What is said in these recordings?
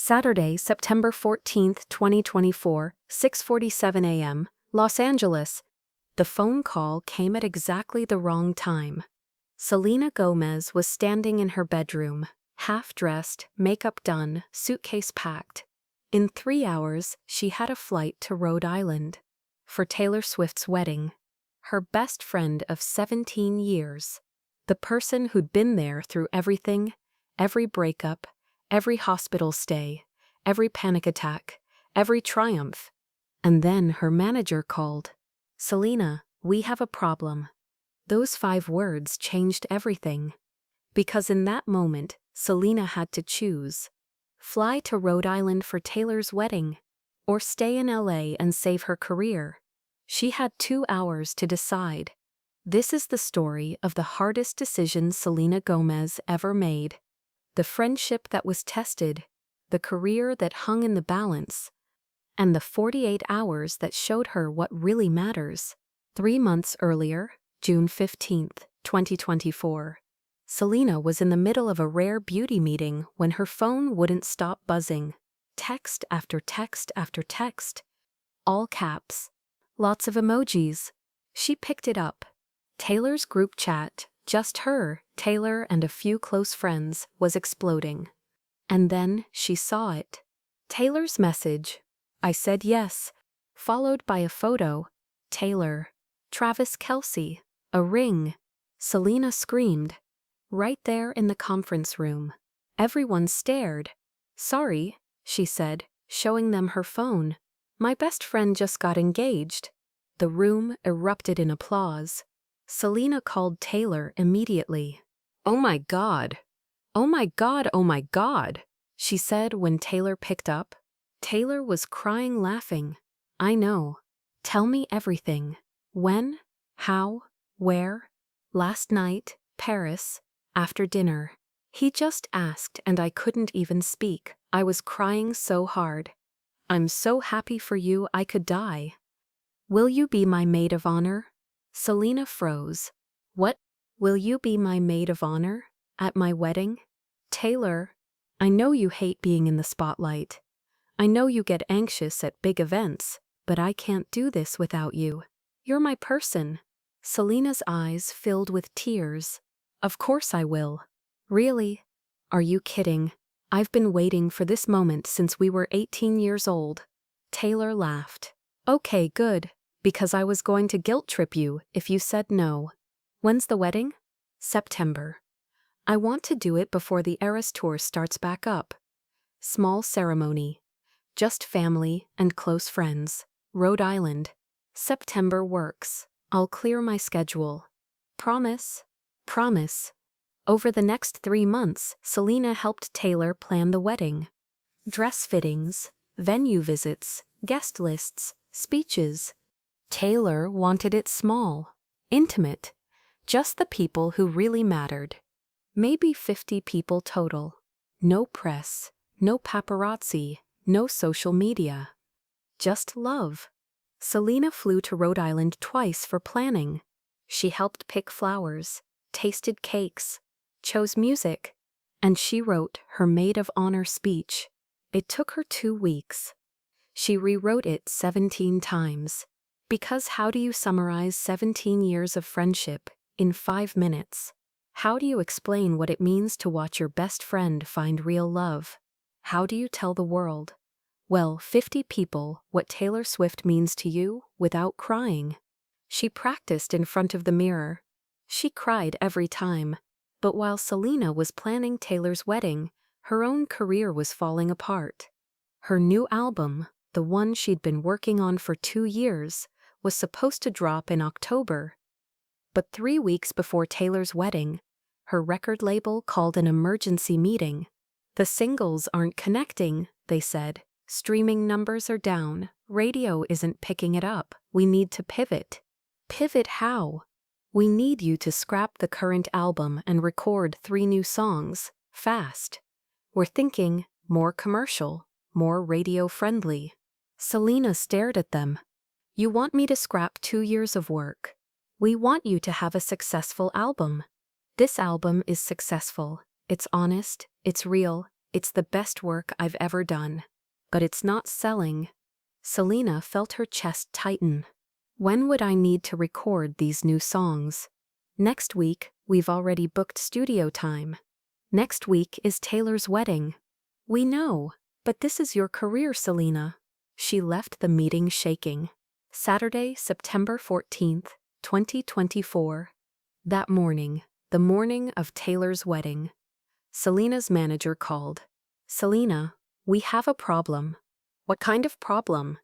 Saturday, September 14th, 2024, 6:47 a.m., Los Angeles. The phone call came at exactly the wrong time. Selena Gomez was standing in her bedroom, half-dressed, makeup done, suitcase packed. In 3 hours, she had a flight to Rhode Island for Taylor Swift's wedding. Her best friend of 17 years. The person who'd been there through everything, every breakup, every hospital stay, every panic attack, every triumph. And then her manager called. "Selena, we have a problem." Those 5 words changed everything. Because in that moment, Selena had to choose. Fly to Rhode Island for Taylor's wedding, or stay in LA and save her career. She had 2 hours to decide. This is the story of the hardest decision Selena Gomez ever made. The friendship that was tested, the career that hung in the balance, and the 48 hours that showed her what really matters. 3 months earlier, June 15th, 2024, Selena was in the middle of a rare beauty meeting when her phone wouldn't stop buzzing. Text after text after text. All caps. Lots of emojis. She picked it up. Taylor's group chat, just her, Taylor, and a few close friends, was exploding. And then she saw it. Taylor's message, "I said yes," followed by a photo. Taylor. Travis Kelce. A ring. Selena screamed. Right there in the conference room. Everyone stared. "Sorry," she said, showing them her phone. "My best friend just got engaged." The room erupted in applause. Selena called Taylor immediately. "Oh my God. Oh my God, oh my God," she said when Taylor picked up. Taylor was crying, laughing. "I know. Tell me everything. When? How? Where?" "Last night, Paris, after dinner. He just asked and I couldn't even speak. I was crying so hard. I'm so happy for you I could die. Will you be my maid of honor?" Selena froze. "What? Will you be my maid of honor? At my wedding?" "Taylor, I know you hate being in the spotlight. I know you get anxious at big events, but I can't do this without you. You're my person." Selena's eyes filled with tears. "Of course I will." "Really? Are you kidding? I've been waiting for this moment since we were 18 years old." Taylor laughed. "Okay, good. Because I was going to guilt trip you if you said no." "When's the wedding?" "September. I want to do it before the Eras Tour starts back up. Small ceremony. Just family and close friends. Rhode Island. September works. I'll clear my schedule." "Promise?" "Promise." Over the next 3 months, Selena helped Taylor plan the wedding. Dress fittings, venue visits, guest lists, speeches. Taylor wanted it small, intimate, just the people who really mattered. Maybe 50 people total. No press, no paparazzi, no social media. Just love. Selena flew to Rhode Island twice for planning. She helped pick flowers, tasted cakes, chose music, and she wrote her maid of honor speech. It took her 2 weeks. She rewrote it 17 times. Because how do you summarize 17 years of friendship in 5 minutes? How do you explain what it means to watch your best friend find real love? How do you tell the world, well, 50 people, what Taylor Swift means to you without crying? She practiced in front of the mirror. She cried every time. But while Selena was planning Taylor's wedding, her own career was falling apart. Her new album, the one she'd been working on for 2 years, was supposed to drop in October. But 3 weeks before Taylor's wedding, her record label called an emergency meeting. "The singles aren't connecting," they said. "Streaming numbers are down. Radio isn't picking it up. We need to pivot." "Pivot how?" "We need you to scrap the current album and record 3 new songs, fast. We're thinking more commercial, more radio-friendly." Selena stared at them. "You want me to scrap 2 years of work? We want you to have a successful album." "This album is successful. It's honest, it's real, It's the best work I've ever done. But it's not selling. Selena felt her chest tighten. When would I need to record these new songs? Next week, we've already booked studio time. Next week is Taylor's wedding. We know, but this is your career, Selena. She left the meeting shaking. Saturday, September 14th, 2024. That morning, the morning of Taylor's wedding. Selena's manager called. Selena, we have a problem. What kind of problem?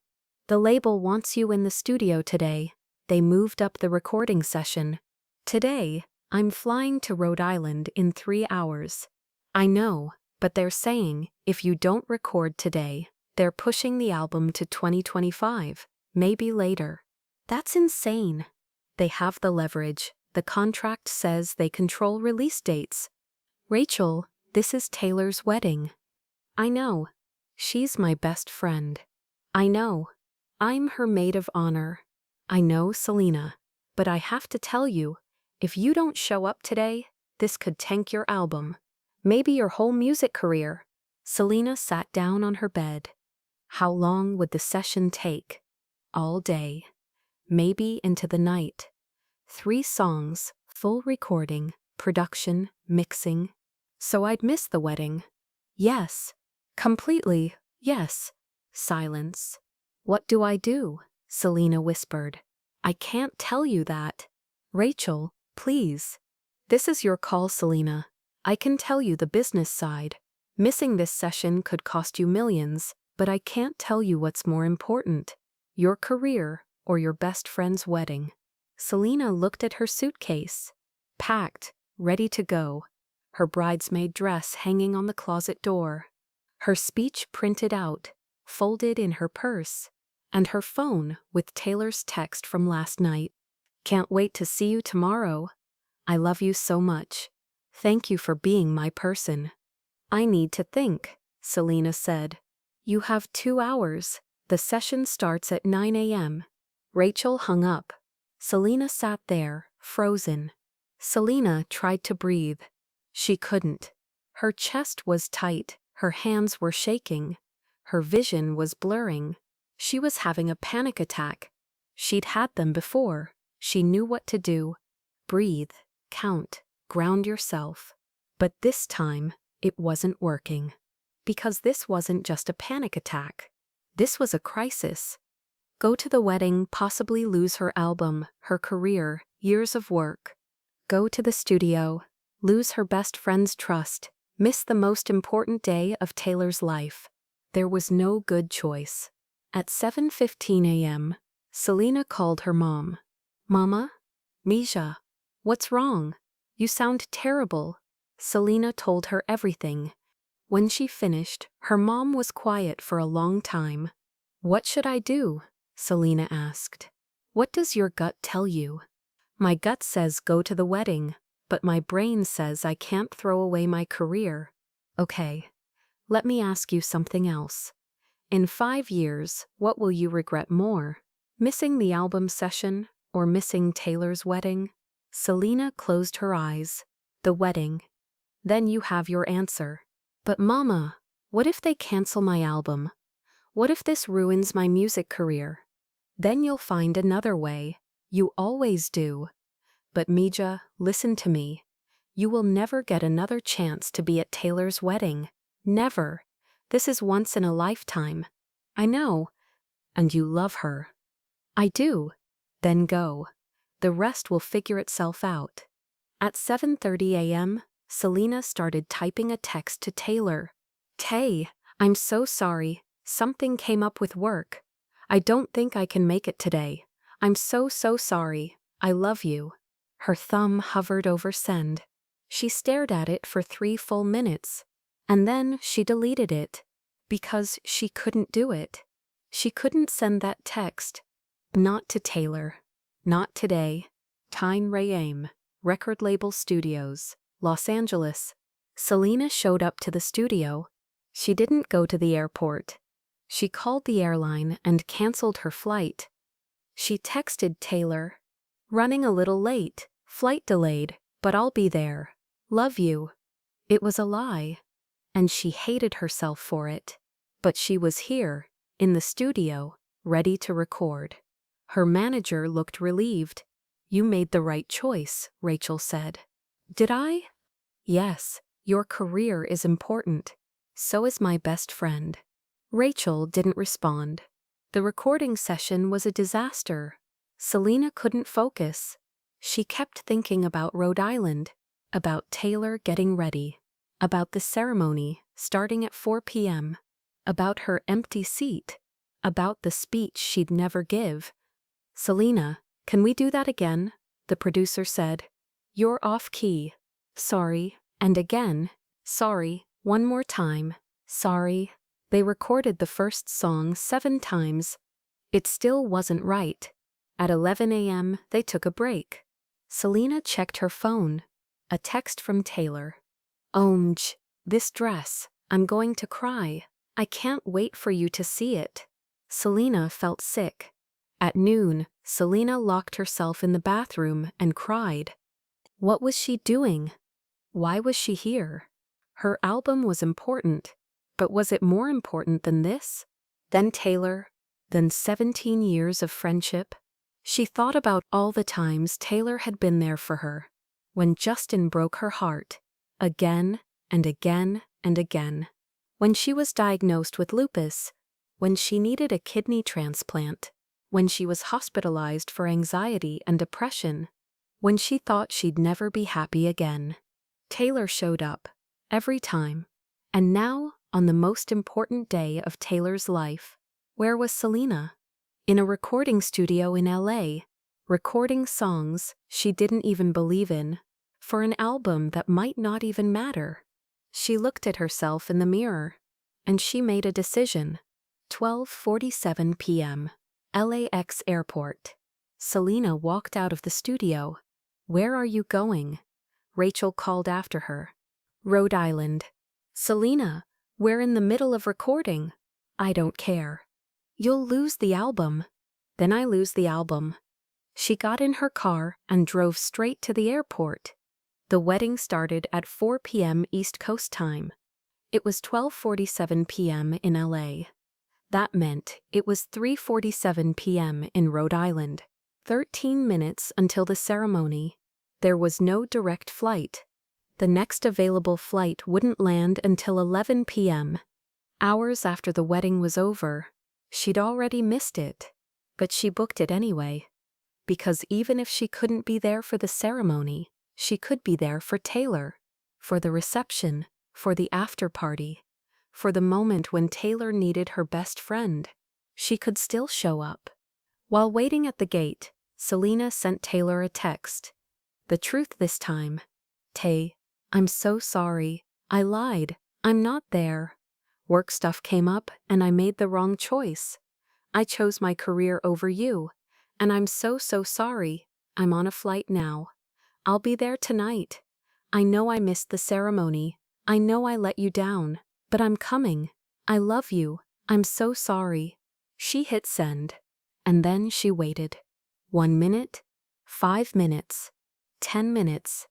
The label wants you in the studio today. They moved up the recording session. Today, I'm flying to Rhode Island in 3 hours. I know, but they're saying, if you don't record today, they're pushing the album to 2025, maybe later. That's insane. They have the leverage. The contract says they control release dates. Rachel, this is Taylor's wedding. I know. She's my best friend. I know. I'm her maid of honor. I know, Selena. But I have to tell you, if you don't show up today, this could tank your album. Maybe your whole music career. Selena sat down on her bed. How long would the session take? All day. Maybe into the night. 3 songs, full recording, production, mixing. So I'd miss the wedding. Yes. Completely, yes. Silence. What do I do? Selena whispered. I can't tell you that. Rachel, please. This is your call, Selena. I can tell you the business side. Missing this session could cost you millions, but I can't tell you what's more important. Your career or your best friend's wedding. Selena looked at her suitcase. Packed, ready to go. Her bridesmaid dress hanging on the closet door. Her speech printed out, folded in her purse. And her phone with Taylor's text from last night. Can't wait to see you tomorrow. I love you so much. Thank you for being my person. I need to think, Selena said. You have 2 hours. The session starts at 9 a.m. Rachel hung up. Selena sat there, frozen. Selena tried to breathe. She couldn't. Her chest was tight, her hands were shaking. Her vision was blurring. She was having a panic attack. She'd had them before. She knew what to do. Breathe, count, ground yourself. But this time, it wasn't working. Because this wasn't just a panic attack. This was a crisis. Go to the wedding, possibly lose her album, her career, years of work. Go to the studio, lose her best friend's trust, miss the most important day of Taylor's life. There was no good choice. At 7:15 a.m., Selena called her mom. Mama? Misha? What's wrong? You sound terrible. Selena told her everything. When she finished, her mom was quiet for a long time. What should I do? Selena asked. What does your gut tell you? My gut says go to the wedding, but my brain says I can't throw away my career. Okay. Let me ask you something else. In 5 years, what will you regret more? Missing the album session or missing Taylor's wedding? Selena closed her eyes. The wedding. Then you have your answer. But Mama, what if they cancel my album? What if this ruins my music career? Then you'll find another way. You always do. But Mija, listen to me. You will never get another chance to be at Taylor's wedding. Never. This is once in a lifetime. I know. And you love her. I do. Then go. The rest will figure itself out. At 7:30 a.m., Selena started typing a text to Taylor. Tay, I'm so sorry. Something came up with work. I don't think I can make it today. I'm so sorry. I love you. Her thumb hovered over send. She stared at it for 3 full minutes. And then she deleted it. Because she couldn't do it. She couldn't send that text. Not to Taylor. Not today. Tyne Rayame, Record Label Studios, Los Angeles. Selena showed up to the studio. She didn't go to the airport. She called the airline and canceled her flight. She texted Taylor. Running a little late, flight delayed, but I'll be there. Love you. It was a lie. and she hated herself for it. But she was here, in the studio, ready to record. Her manager looked relieved. "You made the right choice," Rachel said. "Did I?" "Yes, your career is important. So is my best friend." Rachel didn't respond. The recording session was a disaster. Selena couldn't focus. She kept thinking about Rhode Island, about Taylor getting ready, about the ceremony starting at 4 p.m., about her empty seat, about the speech she'd never give. "Selena, can we do that again?" the producer said. "You're off key." "Sorry," and again, "Sorry, one more time." "Sorry." They recorded the first song 7 times. It still wasn't right. At 11 a.m., they took a break. Selena checked her phone. A text from Taylor. "OMG, this dress. I'm going to cry. I can't wait for you to see it." Selena felt sick. At noon, Selena locked herself in the bathroom and cried. What was she doing? Why was she here? Her album was important, but was it more important than this? Than Taylor? Than 17 years of friendship? She thought about all the times Taylor had been there for her. When Justin broke her heart. Again and again and again. When she was diagnosed with lupus. When she needed a kidney transplant. When she was hospitalized for anxiety and depression. When she thought she'd never be happy again. Taylor showed up. Every time. And now, on the most important day of Taylor's life, where was Selena? In a recording studio in LA, recording songs she didn't even believe in, for an album that might not even matter. She looked at herself in the mirror, and she made a decision. 12:47 p.m. LAX airport. Selena walked out of the studio. "Where are you going?" Rachel called after her. "Rhode Island." "Selena, we're in the middle of recording." "I don't care." "You'll lose the album." "Then I lose the album." She got in her car and drove straight to the airport. The wedding started at 4 p.m. East Coast time. It was 12:47 p.m. in LA. That meant it was 3:47 p.m. in Rhode Island. 13 minutes until the ceremony. There was no direct flight. The next available flight wouldn't land until 11 p.m. Hours after the wedding was over. She'd already missed it. But she booked it anyway. Because even if she couldn't be there for the ceremony, she could be there for Taylor. For the reception, for the after party, for the moment when Taylor needed her best friend. She could still show up. While waiting at the gate, Selena sent Taylor a text. The truth this time. "Tay, I'm so sorry. I lied. I'm not there. Work stuff came up and I made the wrong choice. I chose my career over you. And I'm so sorry. I'm on a flight now. I'll be there tonight. I know I missed the ceremony. I know I let you down. But I'm coming. I love you. I'm so sorry." She hit send. And then she waited. 1 minute. 5 minutes. 10 minutes.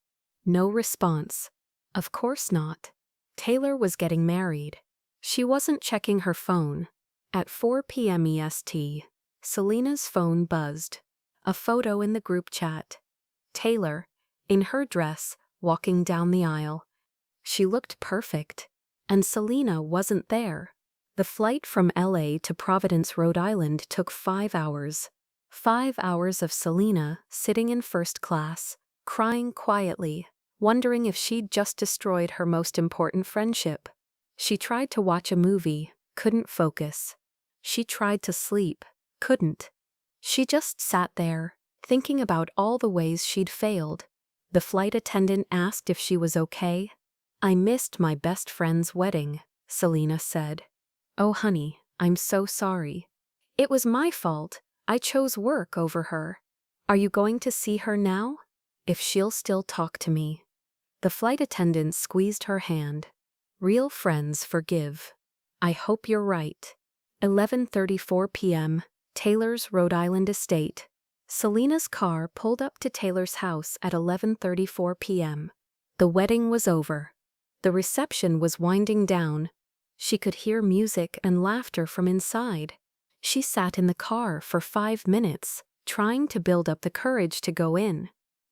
No response. Of course not. Taylor was getting married. She wasn't checking her phone. At 4 p.m. EST, Selena's phone buzzed. A photo in the group chat. Taylor, in her dress, walking down the aisle. She looked perfect. And Selena wasn't there. The flight from LA to Providence, Rhode Island took 5 hours. 5 hours of Selena sitting in first class, crying quietly, wondering if she'd just destroyed her most important friendship. She tried to watch a movie, couldn't focus. She tried to sleep, couldn't. She just sat there, thinking about all the ways she'd failed. The flight attendant asked if she was okay. "I missed my best friend's wedding," Selena said. "Oh honey, I'm so sorry. It was my fault. I chose work over her. Are you going to see her now? If she'll still talk to me." The flight attendant squeezed her hand. "Real friends forgive. I hope you're right." 11:34 p.m., Taylor's Rhode Island estate. Selena's car pulled up to Taylor's house at 11:34 p.m. The wedding was over. The reception was winding down. She could hear music and laughter from inside. She sat in the car for 5 minutes, trying to build up the courage to go in.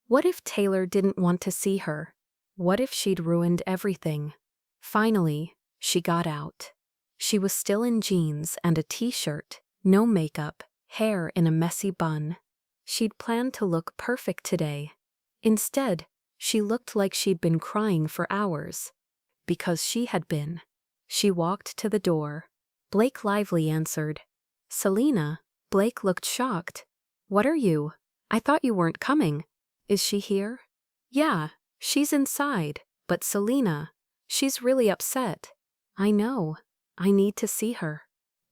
What if Taylor didn't want to see her? What if she'd ruined everything? Finally, she got out. She was still in jeans and a t-shirt, no makeup, hair in a messy bun. She'd planned to look perfect today. Instead, she looked like she'd been crying for hours. Because she had been. She walked to the door. Blake Lively answered. Selena. Blake looked shocked. What are you? I thought you weren't coming. Is she here? Yeah, she's inside, but Selena, she's really upset. I know. I need to see her.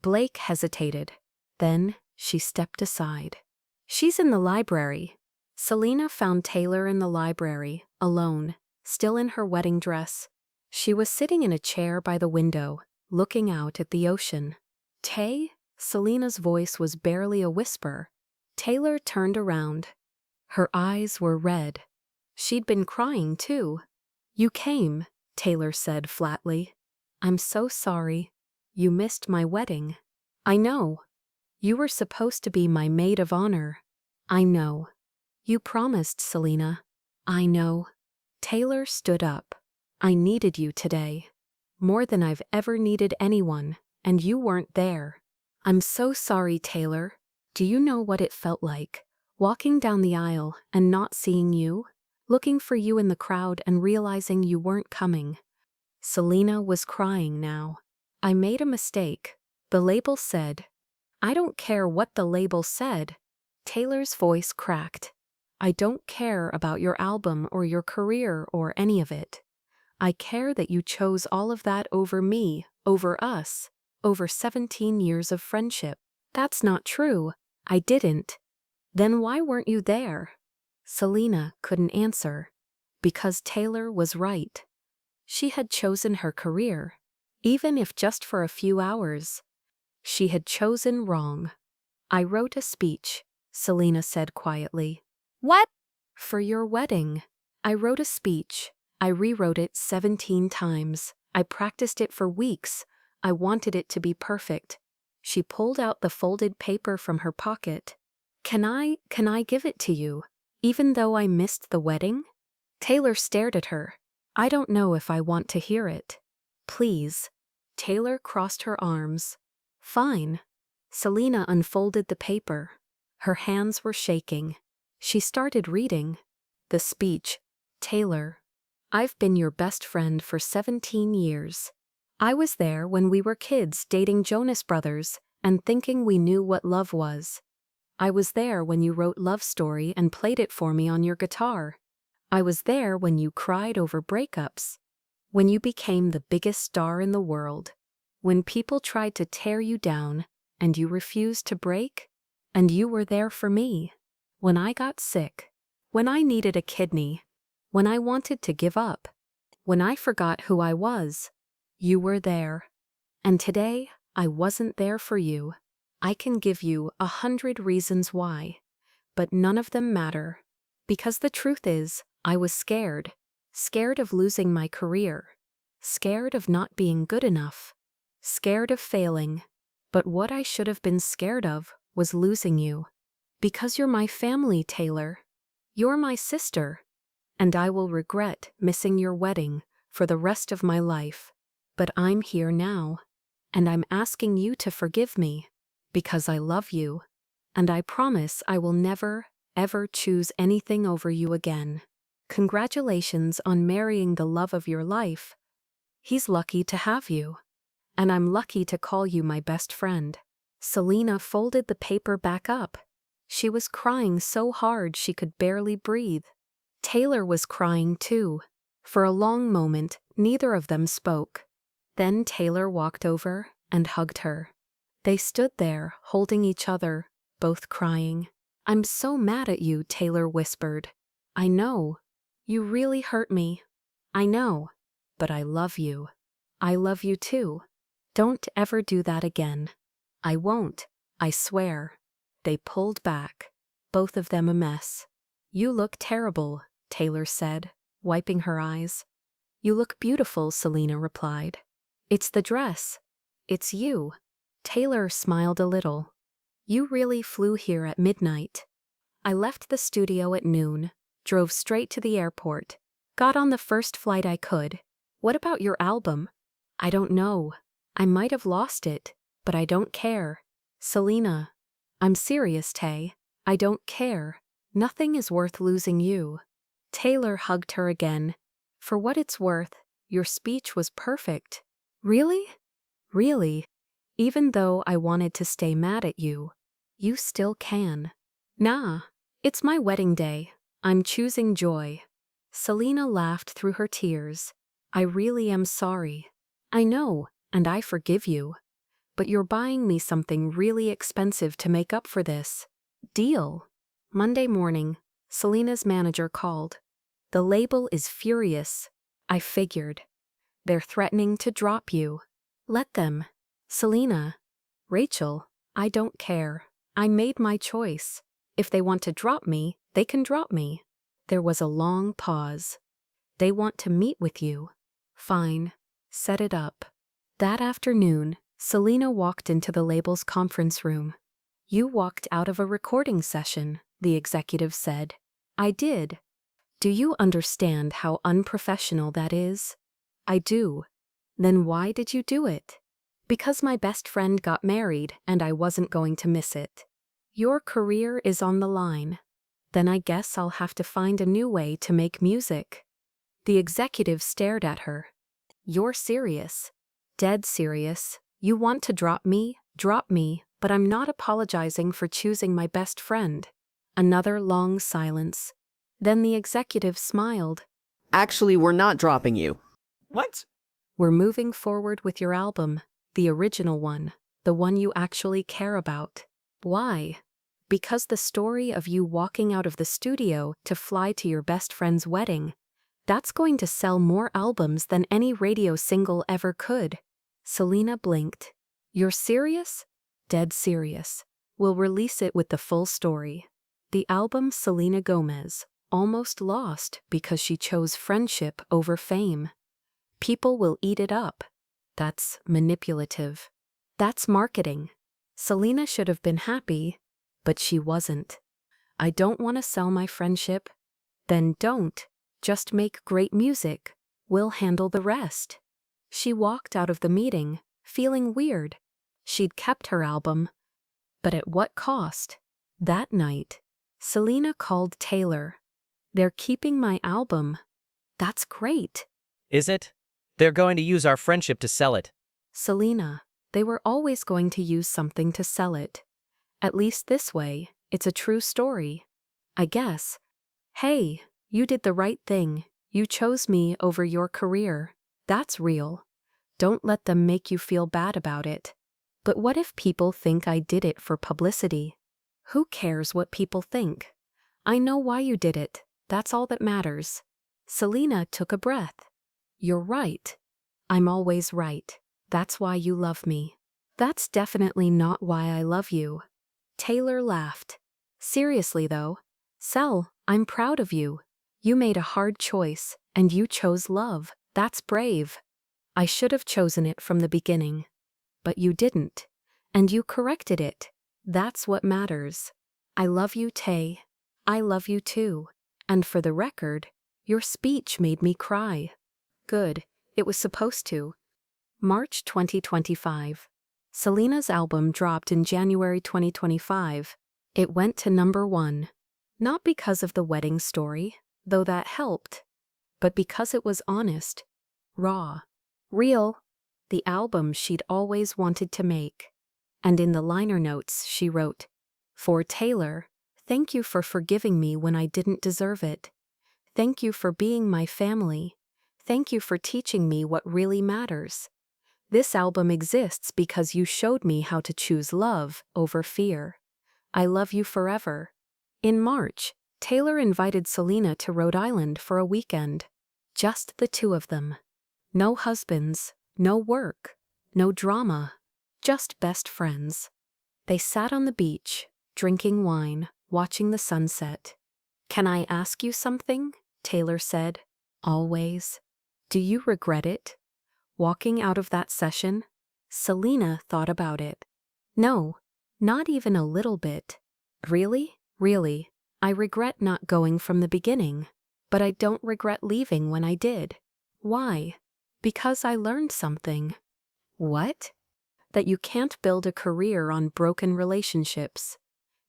Blake hesitated. Then, she stepped aside. She's in the library. Selena found Taylor in the library, alone, still in her wedding dress. She was sitting in a chair by the window, looking out at the ocean. Tay? Selena's voice was barely a whisper. Taylor turned around. Her eyes were red. She'd been crying too. You came, Taylor said flatly. I'm so sorry. You missed my wedding. I know. You were supposed to be my maid of honor. I know. You promised, Selena. I know. Taylor stood up. I needed you today. More than I've ever needed anyone, and you weren't there. I'm so sorry, Taylor. Do you know what it felt like? Walking down the aisle and not seeing you? Looking for you in the crowd and realizing you weren't coming. Selena was crying now. I made a mistake. The label said. I don't care what the label said. Taylor's voice cracked. I don't care about your album or your career or any of it. I care that you chose all of that over me, over us, over 17 years of friendship. That's not true. I didn't. Then why weren't you there? Selena couldn't answer. Because Taylor was right. She had chosen her career, even if just for a few hours. She had chosen wrong. I wrote a speech, Selena said quietly. What? For your wedding. I wrote a speech. I rewrote it 17 times. I practiced it for weeks. I wanted it to be perfect. She pulled out the folded paper from her pocket. Can I give it to you, even though I missed the wedding? Taylor stared at her. I don't know if I want to hear it. Please. Taylor crossed her arms. Fine. Selena unfolded the paper. Her hands were shaking. She started reading. The speech. Taylor. I've been your best friend for 17 years. I was there when we were kids dating Jonas Brothers and thinking we knew what love was. I was there when you wrote Love Story and played it for me on your guitar. I was there when you cried over breakups. When you became the biggest star in the world. When people tried to tear you down and you refused to break. And you were there for me. When I got sick. When I needed a kidney. When I wanted to give up. When I forgot who I was. You were there. And today, I wasn't there for you. I can give you 100 reasons why. But none of them matter. Because the truth is, I was scared. Scared of losing my career. Scared of not being good enough. Scared of failing. But what I should have been scared of was losing you. Because you're my family, Taylor. You're my sister. And I will regret missing your wedding for the rest of my life. But I'm here now. And I'm asking you to forgive me. Because I love you. And I promise I will never, ever choose anything over you again. Congratulations on marrying the love of your life. He's lucky to have you. And I'm lucky to call you my best friend. Selena folded the paper back up. She was crying so hard she could barely breathe. Taylor was crying too. For a long moment, neither of them spoke. Then Taylor walked over and hugged her. They stood there, holding each other, both crying. I'm so mad at you, Taylor whispered. I know. You really hurt me. I know. But I love you. I love you too. Don't ever do that again. I won't, I swear. They pulled back, both of them a mess. You look terrible, Taylor said, wiping her eyes. You look beautiful, Selena replied. It's the dress. It's you. Taylor smiled a little. You really flew here at midnight. I left the studio at noon, drove straight to the airport, got on the first flight I could. What about your album? I don't know. I might have lost it, but I don't care. Selena. I'm serious, Tay. I don't care. Nothing is worth losing you. Taylor hugged her again. For what it's worth, your speech was perfect. Really? Really? Even though I wanted to stay mad at you, you still can. Nah, it's my wedding day. I'm choosing joy. Selena laughed through her tears. I really am sorry. I know, and I forgive you. But you're buying me something really expensive to make up for this. Deal. Monday morning, Selena's manager called. The label is furious. I figured. They're threatening to drop you. Let them. Selena. Rachel, I don't care. I made my choice. If they want to drop me, they can drop me. There was a long pause. They want to meet with you. Fine. Set it up. That afternoon, Selena walked into the label's conference room. You walked out of a recording session, the executive said. I did. Do you understand how unprofessional that is? I do. Then why did you do it? Because my best friend got married and I wasn't going to miss it. Your career is on the line. Then I guess I'll have to find a new way to make music. The executive stared at her. You're serious. Dead serious. You want to drop me, but I'm not apologizing for choosing my best friend. Another long silence. Then the executive smiled. Actually, we're not dropping you. What? We're moving forward with your album, the original one, the one you actually care about. Why? Because the story of you walking out of the studio to fly to your best friend's wedding, that's going to sell more albums than any radio single ever could. Selena blinked. You're serious? Dead serious. We'll release it with the full story. The album Selena Gomez, almost lost because she chose friendship over fame. People will eat it up. That's manipulative. That's marketing. Selena should have been happy, but she wasn't. I don't want to sell my friendship. Then don't. Just make great music. We'll handle the rest. She walked out of the meeting, feeling weird. She'd kept her album. But at what cost? That night, Selena called Taylor. They're keeping my album. That's great. Is it? They're going to use our friendship to sell it. Selena, they were always going to use something to sell it. At least this way, it's a true story. I guess. Hey, you did the right thing. You chose me over your career. That's real. Don't let them make you feel bad about it. But what if people think I did it for publicity? Who cares what people think? I know why you did it. That's all that matters. Selena took a breath. You're right. I'm always right. That's why you love me. That's definitely not why I love you. Taylor laughed. Seriously though, Sel, I'm proud of you. You made a hard choice, and you chose love. That's brave. I should have chosen it from the beginning. But you didn't. And you corrected it. That's what matters. I love you, Tay. I love you too. And for the record, your speech made me cry. Good. It was supposed to. March 2025. Selena's album dropped in January 2025. It went to #1. Not because of the wedding story, though that helped, but because it was honest, raw, real, the album she'd always wanted to make. And in the liner notes she wrote, "For Taylor, thank you for forgiving me when I didn't deserve it. Thank you for being my family. Thank you for teaching me what really matters. This album exists because you showed me how to choose love over fear. I love you forever." In March, Taylor invited Selena to Rhode Island for a weekend. Just the two of them. No husbands, no work, no drama, just best friends. They sat on the beach, drinking wine, watching the sunset. "Can I ask you something?" Taylor said. "Always." Do you regret it? Walking out of that session? Selena thought about it. No, not even a little bit. Really? Really, I regret not going from the beginning. But I don't regret leaving when I did. Why? Because I learned something. What? That you can't build a career on broken relationships.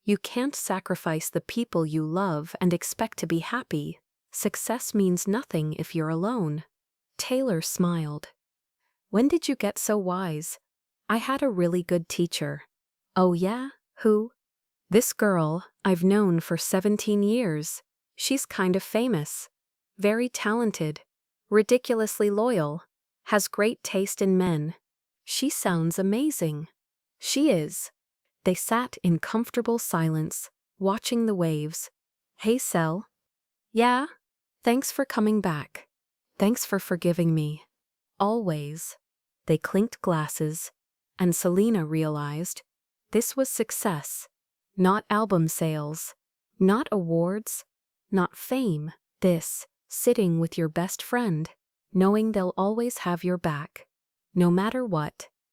You can't sacrifice the people you love and expect to be happy. Success means nothing if you're alone. Taylor smiled. When did you get so wise? I had a really good teacher. Oh yeah? Who? This girl I've known for 17 years. She's kind of famous. Very talented. Ridiculously loyal. Has great taste in men. She sounds amazing. She is. They sat in comfortable silence, watching the waves. Hey, Sel. Yeah? Thanks for coming back. Thanks for forgiving me. Always. They clinked glasses, and Selena realized this was success. Not album sales. Not awards. Not fame. This, sitting with your best friend, knowing they'll always have your back. No matter what.